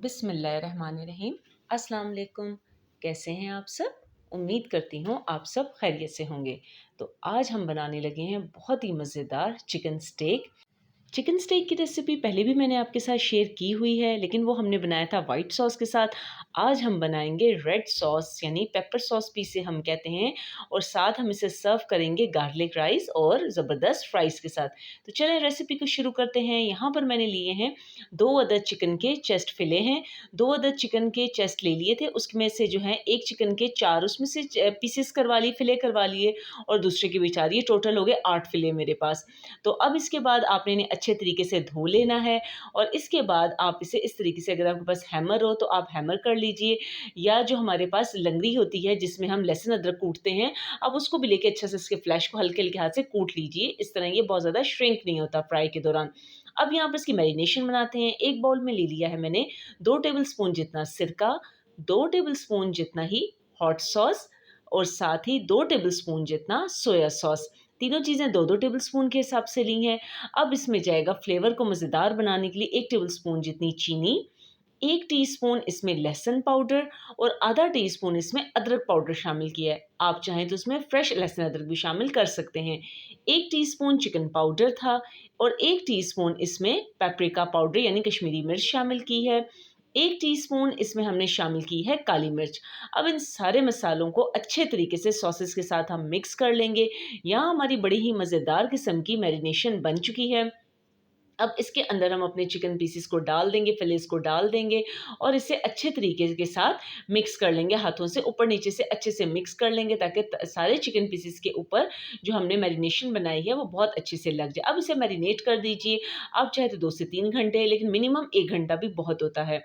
बिस्मिल्लाहिर्रहमानिर्रहीम। अस्सलाम वालेकुम। कैसे हैं आप सब? उम्मीद करती हूँ आप सब खैरियत से होंगे। तो आज हम बनाने लगे हैं बहुत ही मज़ेदार चिकन स्टेक। चिकन स्टेक की रेसिपी पहले भी मैंने आपके साथ शेयर की हुई है, लेकिन वो हमने बनाया था वाइट सॉस के साथ। आज हम बनाएंगे रेड सॉस यानी पेपर सॉस भी इसे हम कहते हैं, और साथ हम इसे सर्व करेंगे गार्लिक राइस और ज़बरदस्त फ्राइज़ के साथ। तो चलें रेसिपी को शुरू करते हैं। यहाँ पर मैंने लिए हैं 2 अदद चिकन के चेस्ट फिले हैं। 2 अदद चिकन के चेस्ट ले लिए थे, उसमें से जो है 1 चिकन के 4 उसमें से पीसेस करवा लिए, फिले करवा लिए, और दूसरे की बचा लिए। टोटल हो गए 8 फिले मेरे पास। तो अब इसके बाद आपने इन्हें अच्छे तरीके से धो लेना है, और इसके बाद आप इसे इस तरीके से, अगर आपके पास हैमर हो तो आप हैमर कर लीजिए, या जो हमारे पास लंगड़ी होती है जिसमें हम लहसुन अदरक कूटते हैं, आप उसको भी लेके अच्छे से इसके फ्लैश को हल्के हल्के हाथ से कूट लीजिए। इस तरह ये बहुत ज़्यादा श्रिंक नहीं होता फ्राई के दौरान। अब यहाँ पर इसकी मैरिनेशन बनाते हैं। एक बाउल में ले लिया है मैंने 2 टेबल स्पून जितना सिरका, 2 टेबल स्पून जितना ही हॉट सॉस, और साथ ही 2 टेबल स्पून जितना सोया सॉस। तीनों चीज़ें 2-2 टेबल स्पून के हिसाब से ली हैं। अब इसमें जाएगा फ्लेवर को मज़ेदार बनाने के लिए 1 टेबल स्पून जितनी चीनी, 1 टीस्पून इसमें लहसुन पाउडर, और आधा टीस्पून इसमें अदरक पाउडर शामिल किया है। आप चाहें तो इसमें फ्रेश लहसुन अदरक भी शामिल कर सकते हैं। 1 टीस्पून चिकन पाउडर था, और 1 टीस्पून इसमें पेपरिका पाउडर यानी कश्मीरी मिर्च शामिल की है। 1 टीस्पून इसमें हमने शामिल की है काली मिर्च। अब इन सारे मसालों को अच्छे तरीके से सॉसेस के साथ हम मिक्स कर लेंगे। यहाँ हमारी बड़ी ही मज़ेदार किस्म की मैरिनेशन बन चुकी है। अब इसके अंदर हम अपने चिकन पीसेस को डाल देंगे, फिलेस को डाल देंगे, और इसे अच्छे तरीके के साथ मिक्स कर लेंगे। हाथों से ऊपर नीचे से अच्छे से मिक्स कर लेंगे, ताकि सारे चिकन पीसेस के ऊपर जो हमने मैरिनेशन बनाई है वो बहुत अच्छे से लग जाए। अब इसे मैरिनेट कर दीजिए। आप चाहे तो 2 से 3 घंटे, लेकिन मिनिमम 1 घंटा भी बहुत होता है।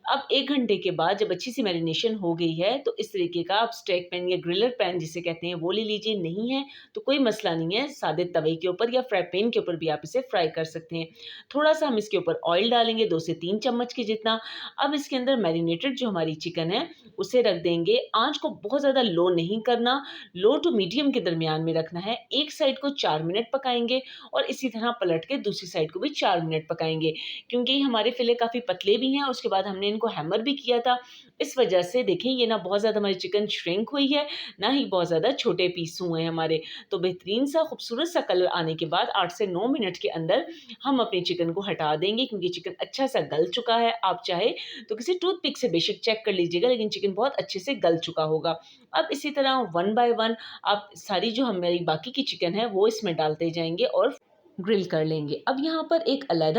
अब 1 घंटे के बाद जब अच्छी सी मैरिनेशन हो गई है, तो इस तरीके का आप स्टेक पैन या ग्रिलर पैन जिसे कहते हैं वो ले लीजिए। नहीं है तो कोई मसला नहीं है, सादे तवे के ऊपर या फ्राई पैन के ऊपर भी आप इसे फ्राई कर सकते हैं। थोड़ा-सा हम इसके ऊपर ऑयल डालेंगे, 2 से 3 चम्मच के जितना। अब इसके अंदर मैरिनेटेड जो हमारी चिकन है उसे रख देंगे। आँच को बहुत ज़्यादा लो नहीं करना, लो टू मीडियम के दरमियान में रखना है। एक साइड को 4 मिनट पकाएँगे, और इसी तरह पलट के दूसरी साइड को भी 4 मिनट पकाएँगे। क्योंकि हमारे फिले काफ़ी पतले भी हैं, उसके बाद हमने इनको हैमर भी किया था। इस वजह से देखिए ये ना बहुत ज़्यादा हमारी चिकन श्रिंक हुई है, ना ही बहुत ज़्यादा छोटे पीस हुए हैं हमारे। तो बेहतरीन सा खूबसूरत सा कलर आने के बाद 8 से 9 मिनट के अंदर हम अपनी चिकन को हटा देंगे, क्योंकि चिकन अच्छा सा गल चुका है। आप चाहे तो किसी टूथपिक से बेशक चेक कर लीजिएगा, लेकिन चिकन बहुत अच्छे से गल चुका होगा। अब इसी तरह वन बाय वन आप सारी जो हमारी बाकी की चिकन है वो इसमें डालते जाएँगे और ग्रिल कर लेंगे। अब यहाँ पर एक अलग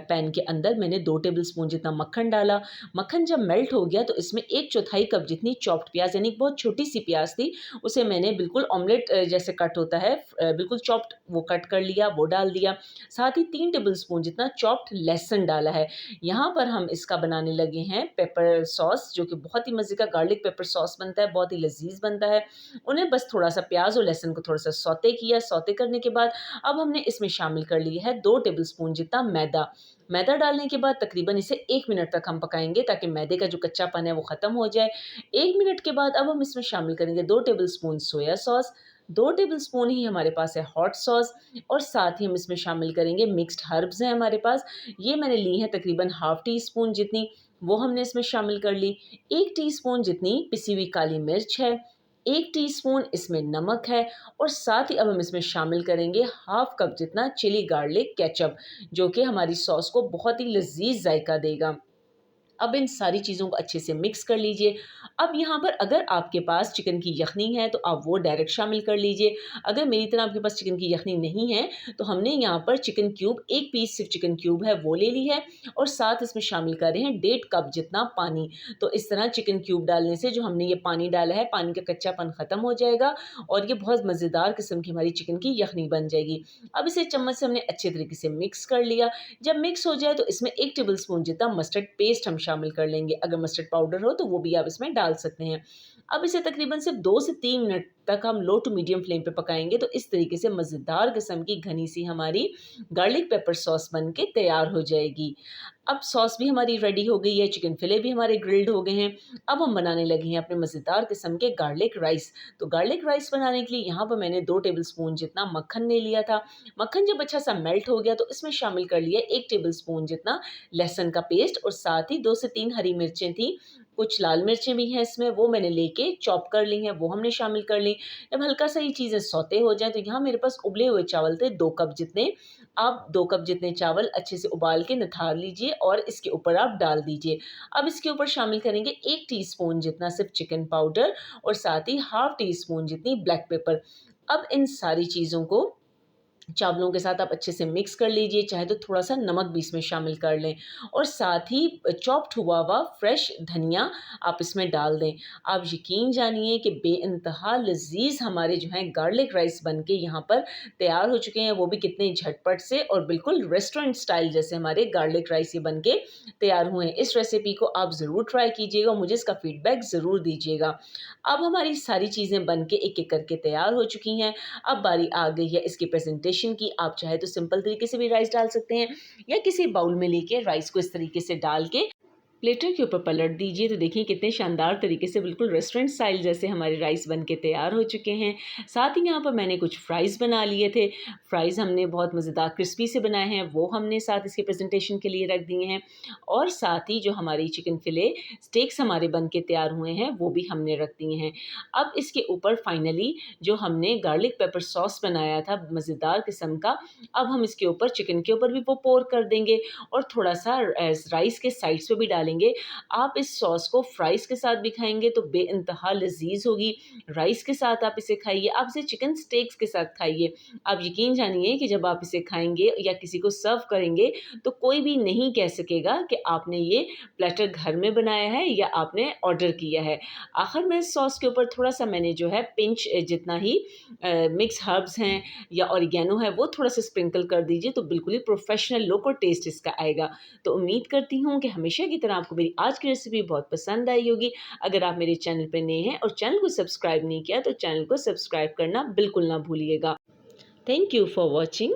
पैन के अंदर मैंने 2 टेबलस्पून जितना मक्खन डाला। मक्खन जब मेल्ट हो गया तो इसमें 1/4 कप जितनी चॉप्ड प्याज़, यानी बहुत छोटी-सी प्याज़ थी, उसे मैंने बिल्कुल ऑमलेट जैसे कट होता है, बिल्कुल चॉप्ड वो कट कर लिया, वो डाल दिया। साथ ही 3 टेबलस्पून जितना चॉप्ड लहसुन डाला है। यहाँ पर हम इसका बनाने लगे हैं पेपर सॉस, जो कि बहुत ही मज़े का गार्लिक पेपर सॉस बनता है, बहुत ही लज़ीज़ बनता है। उन्हें बस थोड़ा-सा प्याज़ और लहसुन को थोड़ा-सा सौते किया। सौते करने के बाद अब हमने इसमें शामिल कर लिया है 2 टेबलस्पून जितना मैदा। मैदा डालने के बाद तकरीबन इसे 1 मिनट तक हम पकाएँगे, ताकि मैदे का जो कच्चापन है वो ख़त्म हो जाए। 1 मिनट के बाद अब हम इसमें शामिल करेंगे 2 टेबलस्पून सोया सॉस, 2 टेबलस्पून ही हमारे पास है हॉट सॉस, और साथ ही हम इसमें शामिल करेंगे मिक्स्ड हर्ब्स हैं हमारे पास। ये मैंने ली हैं तकरीबन हाफ़ टी स्पून जितनी, वो हमने इसमें शामिल कर ली। 1 टीस्पून जितनी पिसी हुई काली मिर्च है, 1 टीस्पून इसमें नमक है, और साथ ही अब हम इसमें शामिल करेंगे हाफ़ कप जितना चिली गार्लिक केचअप, जो कि हमारी सॉस को बहुत ही लज़ीज़ जायका देगा। अब इन सारी चीज़ों को अच्छे से मिक्स कर लीजिए। अब यहाँ पर अगर आपके पास चिकन की यखनी है तो आप वो डायरेक्ट शामिल कर लीजिए। अगर मेरी तरह आपके पास चिकन की यखनी नहीं है, तो हमने यहाँ पर चिकन क्यूब, 1 पीस सिर्फ चिकन क्यूब है वो ले ली है, और साथ इसमें शामिल कर रहे हैं 1.5 कप जितना पानी। तो इस तरह चिकन क्यूब डालने से जो हमने ये पानी डाला है, पानी का कच्चापन ख़त्म हो जाएगा, और ये बहुत मज़ेदार किस्म की हमारी चिकन की यखनी बन जाएगी। अब इसे चम्मच से हमने अच्छे तरीके से मिक्स कर लिया। जब मिक्स हो जाए तो इसमें 1 टेबलस्पून जितना मस्टर्ड पेस्ट हम शामिल कर लेंगे। अगर मस्टर्ड पाउडर हो तो वो भी आप इसमें डाल सकते हैं। अब इसे तकरीबन सिर्फ 2 से 3 मिनट तक हम लो टू मीडियम फ्लेम पे पकाएंगे तो इस तरीके से मज़ेदार किस्म की घनी सी हमारी गार्लिक पेपर सॉस बन के तैयार हो जाएगी। अब सॉस भी हमारी रेडी हो गई है, चिकन फिले भी हमारे ग्रिल्ड हो गए हैं। अब हम बनाने लगे हैं अपने मज़ेदार किस्म के गार्लिक राइस। तो गार्लिक राइस बनाने के लिए यहाँ पर मैंने 2 टेबलस्पून जितना मक्खन ले लिया था। मक्खन जब अच्छा सा मेल्ट हो गया तो इसमें शामिल कर लिया 1 टेबलस्पून जितना लहसुन का पेस्ट और साथ ही 2 से 3 हरी मिर्चें थी। कुछ लाल मिर्चें भी हैं इसमें, वो मैंने लेके चॉप कर ली हैं, वो हमने शामिल कर ली। जब हल्का सा ये चीज़ें सौते हो जाएँ तो यहाँ मेरे पास उबले हुए चावल थे 2 कप जितने। आप 2 कप जितने चावल अच्छे से उबाल के निथार लीजिए और इसके ऊपर आप डाल दीजिए। अब इसके ऊपर शामिल करेंगे 1 टीस्पून जितना सिर्फ़ चिकन पाउडर और साथ ही हाफ़ टीस्पून जितनी ब्लैक पेपर। अब इन सारी चीज़ों को चावलों के साथ आप अच्छे से मिक्स कर लीजिए, चाहे तो थोड़ा-सा नमक भी इसमें शामिल कर लें और साथ ही चॉप्ड हुआ हुआ फ्रेश धनिया आप इसमें डाल दें। आप यकीन जानिए कि बेइंतहा लज़ीज़ हमारे जो हैं गार्लिक राइस बन के यहाँ पर तैयार हो चुके हैं, वो भी कितने झटपट से और बिल्कुल रेस्टोरेंट स्टाइल जैसे हमारे गार्लिक राइस ये बन के तैयार हुए हैं। इस रेसिपी को आप ज़रूर ट्राई कीजिएगा और मुझे इसका फ़ीडबैक ज़रूर दीजिएगा। अब हमारी सारी चीज़ें बन के एक-एक करके तैयार हो चुकी हैं। अब बारी आ गई है इसकी प्रेजेंटेशन की। आप चाहे तो सिंपल तरीके से भी राइस डाल सकते हैं या किसी बाउल में लेके राइस को इस तरीके से डाल के प्लेटर के ऊपर पलट दीजिए तो देखिए कितने शानदार तरीके से बिल्कुल रेस्टोरेंट स्टाइल जैसे हमारे राइस बन के तैयार हो चुके हैं। साथ ही यहाँ पर मैंने कुछ फ्राइज़ बना लिए थे। फ्राइज़ हमने बहुत मज़ेदार क्रिस्पी से बनाए हैं, वो हमने साथ इसके प्रेजेंटेशन के लिए रख दिए हैं और साथ ही जो हमारी चिकन फिले स्टेक्स हमारे बन के तैयार हुए हैं वो भी हमने रख दिए हैं। अब इसके ऊपर फाइनली जो हमने गार्लिक पेपर सॉस बनाया था मज़ेदार किस्म का, अब हम इसके ऊपर चिकन के ऊपर भी वो पोर कर देंगे और थोड़ा-सा राइस के साइड्स पे भी डालेंगे। आप इस सॉस को फ्राइज़ के साथ भी खाएँगे तो बेइंतहा लज़ीज़ होगी। राइस के साथ आप इसे खाइए, आप इसे चिकन स्टेक्स के साथ खाइए। आप यकीन जानिए कि जब आप इसे खाएँगे या किसी को सर्व करेंगे तो कोई भी नहीं कह सकेगा कि आपने ये प्लेटर घर में बनाया है या आपने ऑर्डर किया है। आखिर में इस सॉस के ऊपर थोड़ा-सा मैंने जो है पिंच जितना ही मिक्स हर्ब्स हैं या ऑरिगेनो है वो थोड़ा-सा स्प्रिंकल कर दीजिए तो बिल्कुल ही प्रोफेशनल लुक और टेस्ट इसका आएगा। तो उम्मीद करती हूँ कि हमेशा की तरह आपको मेरी आज की रेसिपी बहुत पसंद आई होगी। अगर आप मेरे चैनल पे नए हैं और चैनल को सब्सक्राइब नहीं किया तो चैनल को सब्सक्राइब करना बिल्कुल ना भूलिएगा। Thank you for watching.